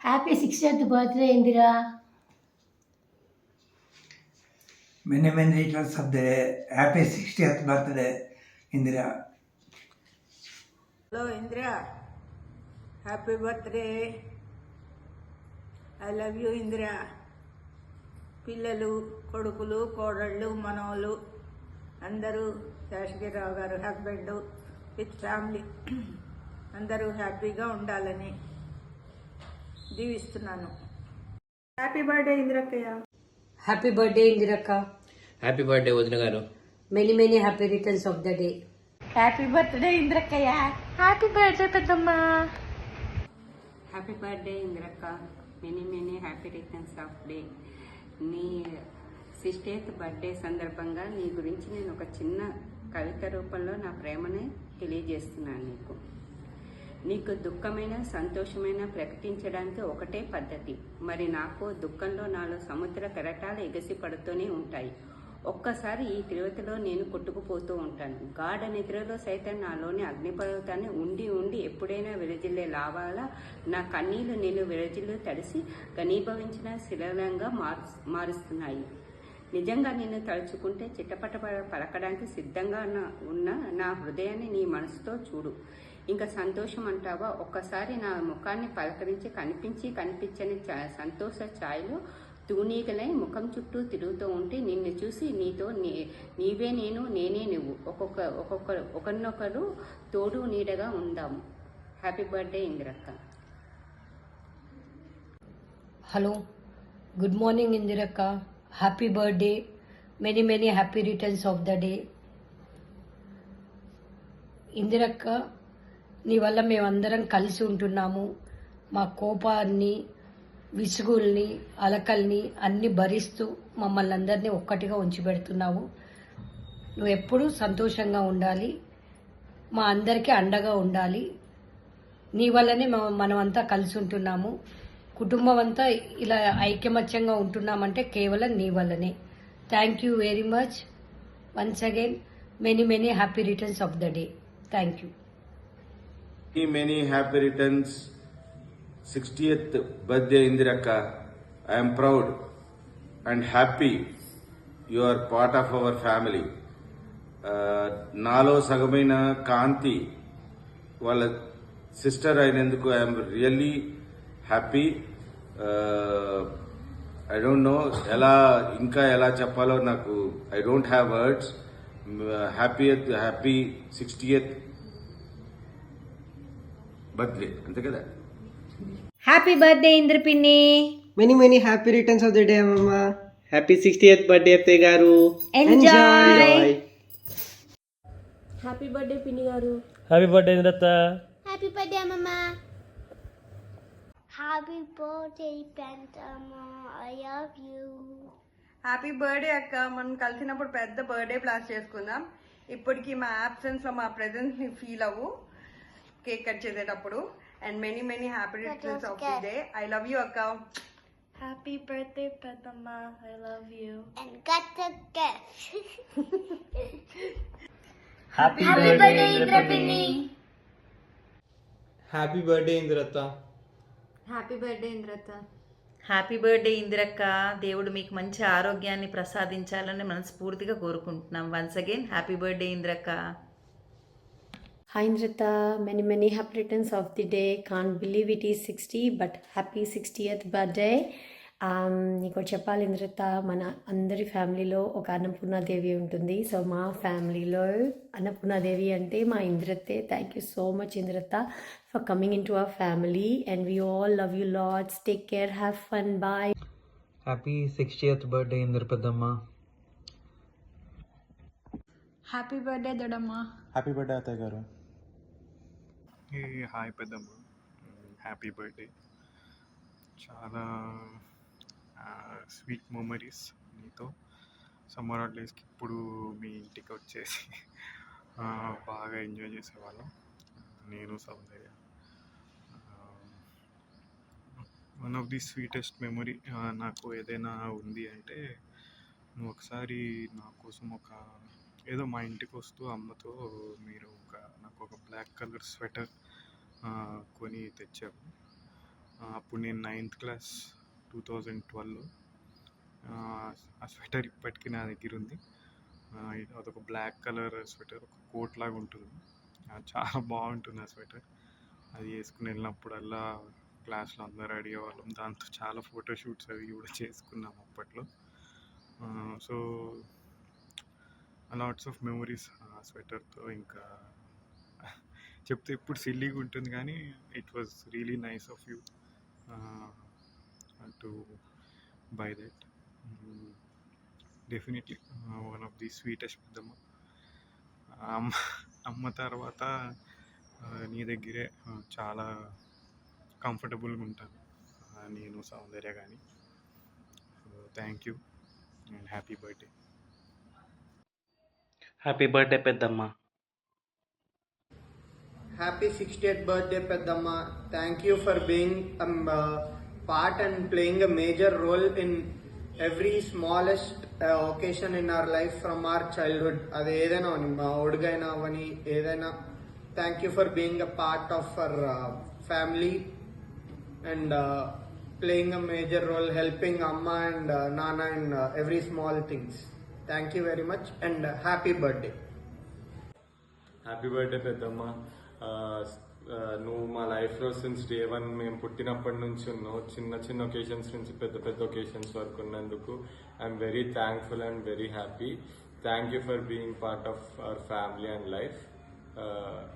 Happy 60th birthday Indira. Many returns of the happy 60th birthday, Indira. Hello Indira, happy birthday. I love you Indira. పిల్లలు, కొడుకులు, కోడళ్ళు, మనవలు అందరూ శేషగిరిరావు గారు husband with family అందరూ హ్యాపీగా ఉండాలని దీవిస్తున్నాను. హ్యాపీ బర్త్డే ఇందిరక్కయ్య. హ్యాపీ బర్త్డే ఇందిరక్క. హ్యాపీ బర్త్డే వదిన గారు. Many happy returns of the day. Happy birthday ఇందిరక్కయ్య. హ్యాపీ బర్త్డే పెద్దమ్మ. హ్యాపీ బర్త్డే ఇందిరక్క. Many happy returns of day. నీ 60th బర్త్డే సందర్భంగా నీ గురించి నేను ఒక చిన్న కవిత రూపంలో నా ప్రేమని తెలియజేస్తున్నాను. నీకు దుఃఖమైన సంతోషమైన ప్రకటించడానికి ఒకటే పద్ధతి. మరి నాకు దుఃఖంలో నాలో సముద్ర కెరటాలు ఎగసి పడుతూనే ఉంటాయి. ఒక్కసారి ఈ తీవ్రతలో నేను కొట్టుకుపోతూ ఉంటాను. గాఢ నిద్రలో సైతం నాలోని అగ్నిపర్వతాన్ని ఉండి ఎప్పుడైనా విరజిల్లే లావాలా నా కన్నీళ్లు నేను విరజిల్లు తడిసి ఘనీభవించిన శిలంగా మారుస్తున్నాయి. నిజంగా నిన్ను తలుచుకుంటే చిట్టపట పలకడానికి సిద్ధంగా ఉన్న నా హృదయాన్ని నీ మనసుతో చూడు. ఇంకా సంతోషం అంటావా? ఒక్కసారి నా ముఖాన్ని పలకరించి కనిపించని సంతోష ఛాయలో తూనీగలై ముఖం చుట్టూ తిరుగుతూ ఉంటే నిన్ను చూసి నీతో నీవే నేను, నేనే నువ్వు, ఒకరినొకరు తోడు నీడగా ఉందాము. హ్యాపీ బర్త్డే ఇందిరక్క. హలో, గుడ్ మార్నింగ్ ఇందిరక్క. Happy birthday. Many happy returns of the day. ఇందిరక్క, నీ వల్ల మేమందరం కలిసి ఉంటున్నాము. మా కోపాన్ని, విసుగుల్ని, అలకల్ని అన్ని భరిస్తూ మమ్మల్ని అందరినీ ఒక్కటిగా ఉంచిపెడుతున్నావు. నువ్వు ఎప్పుడూ సంతోషంగా ఉండాలి, మా అందరికీ అండగా ఉండాలి. నీ వల్లనే మనమంతా కలిసి ఉంటున్నాము. కుటుంబం అంతా ఇలా ఐకమత్యంగా ఉంటున్నామంటే కేవలం నీ వల్లనే. Thank you very much. Once again many happy returns of the day. Thank you. Many happy returns 60th birthday Indirakka. I am proud and happy you are part of our family. నాలో సగమైన కాంతి వాళ్ళ sister అయినందుకు I'm really happy. I don't know ఎలా చెప్పాలో నాకు. I don't have words. Happy 60th birthday. అంతే కదా. Happy birthday ఇంద్రపిన్ని. Many happy returns of the day అమ్మమ్మ. హ్యాపీ 60th బర్త్డే అత్తయ్య గారు. ఎంజాయ్. హ్యాపీ బర్త్డే పిన్ని గారు. హ్యాపీ బర్త్డే ఇంద్రత్త. హ్యాపీ బర్త్డే అమ్మమ్మ. హ్యాపీ బర్త్డే పెద్దమ్మ. I love you. Happy birthday అక్క. మనం కలిసినప్పుడు పెద్ద బర్త్డే ప్లాన్ చేసుకుందాం. ఇప్పటికి మా అబ్సెన్స్ లో మా ప్రెజెన్స్ ని ఫీల్ అవ్వు కేక్ కట్ చేసేటప్పుడు. And many happy returns of the day. I love you అక్క. హ్యాపీ బర్త్డే పెద్దమ్మ. I love you. And cut the gift. Happy birthday ఇంద్రపిన్ని. హ్యాపీ బర్త్డే ఇంద్రత్త. హ్యాపీ బర్త్డే ఇంద్రత్త. హ్యాపీ బర్త్డే ఇందిరక్క. దేవుడు మీకు మంచి ఆరోగ్యాన్ని ప్రసాదించాలని మనస్ఫూర్తిగా కోరుకుంటున్నాం. వన్స్ అగైన్ హ్యాపీ బర్త్డే ఇందిరక్క. Hi Indrita, many happy returns of the day. Can't believe it is 60, but happy 60th birthday. నీకు చెప్పాలి ఇంద్రత, మన అందరి ఫ్యామిలీలో ఒక అన్నపూర్ణాదేవి ఉంటుంది. సో మా ఫ్యామిలీలో అన్నపూర్ణాదేవి అంటే మా ఇంద్రతే. Thank you so much Indrata for coming in to our family and we all love you lots. Take care, have fun, bye. Happy 60th birthday Indra పెద్దమ్మ. హ్యాపీ బర్త్డే దొడమ్మ. హ్యాపీ బర్త్డే అత్తయ్య గారు. హాయ్ పెద్దమ్మ, హ్యాపీ బర్త్డే. చాలా sweet memories నీతో. Summer హాలిడేస్కి ఇప్పుడు మీ ఇంటికి వచ్చేసి బాగా ఎంజాయ్ చేసేవాళ్ళం నేను, Soundarya. One of the sweetest memory నాకు ఏదైనా ఉంది అంటే, నువ్వు ఒకసారి నా కోసం ఏదో మా ఇంటికి వస్తూ అమ్మతో మీరు నాకు ఒక బ్లాక్ కలర్ స్వెటర్ కొని తెచ్చావు. అప్పుడు నేను 9th క్లాస్ 2012లో. ఆ స్వెటర్ ఇప్పటికీ నా దగ్గర ఉంది. అదొక బ్లాక్ కలర్ స్వెటర్, ఒక కోట్ లాగా ఉంటుంది. చాలా బాగుంటుంది ఆ స్వెటర్. అది వేసుకుని వెళ్ళినప్పుడల్లా క్లాస్లో అందరూ అడిగేవాళ్ళం. దాంతో చాలా ఫోటోషూట్స్ అవి కూడా చేసుకున్నాం అప్పట్లో. సో లాట్స్ ఆఫ్ మెమరీస్ ఆ స్వెటర్తో. ఇంకా చెప్తే ఇప్పుడు సిల్లీగా ఉంటుంది, కానీ it was really nice of you to buy that. Definitely one of the sweetest పెద్దమ్మ. అమ్మ తర్వాత నీ దగ్గరే చాలా కంఫర్టబుల్గా ఉంటాను నేను, సౌందర్య కానీ. Thank you and happy birthday. Happy birthday పెద్దమ్మ. Happy 60th birthday, Peddamma. Thank you for being part and playing a major role in every smallest occasion in our life from our childhood. అది ఏదైనా అవని, మా ఒడుగైనా అవని, ఏదైనా. Thank you for being a part of our family and playing a major role, helping Amma and Nana in every small things. Thank you very much and happy birthday. Happy birthday పెద్దమ్మ. నువ్వు మా లైఫ్లో since day 1 మేము పుట్టినప్పటి నుంచి ఉన్నావు. చిన్న చిన్న ఒకేషన్స్ నుంచి పెద్ద పెద్ద ఒకేషన్స్ వరకు ఉన్నందుకు I'm very thankful and very happy. Thank you for being part of our family and life.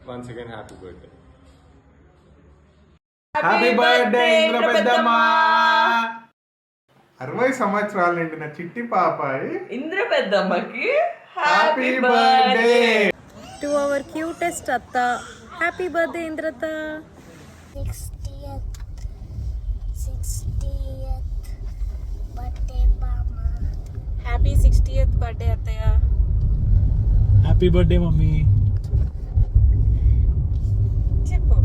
Once again happy birthday. Happy birthday Indra పెద్దమ్మ. 60 సంవత్సరాలు నిండిన చిట్టి పాపాయి ఇంద్ర పెద్దమ్మకి happy birthday. To our cutest అత్త, హ్యాపీ బర్త్డే ఇంద్రత. 60th birthday, Mama. Happy 60th birthday అత్తయ్య. Happy birthday mummy. చెప్పు.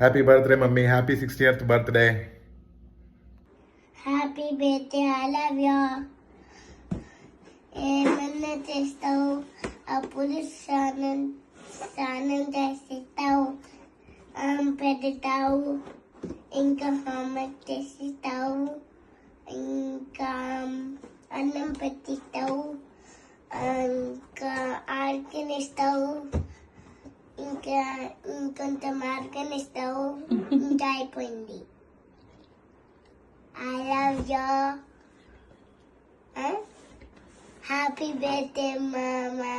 Happy birthday mummy. Happy 60th birthday. Happy birthday, I love you. ఏమన్నా చేస్తావు, అప్పుడు స్నానం చేస్తావు, పెడతావు, ఇంకా హోంవర్క్ చేసిస్తావు, ఇంకా అన్నం పెట్టిస్తావు, ఇంకా ఆడుకునిస్తావు, ఇంకా ఇంకొంత మార్గనిస్తావు. ఇంకా అయిపోయింది. I love you. Happy birthday, Mama.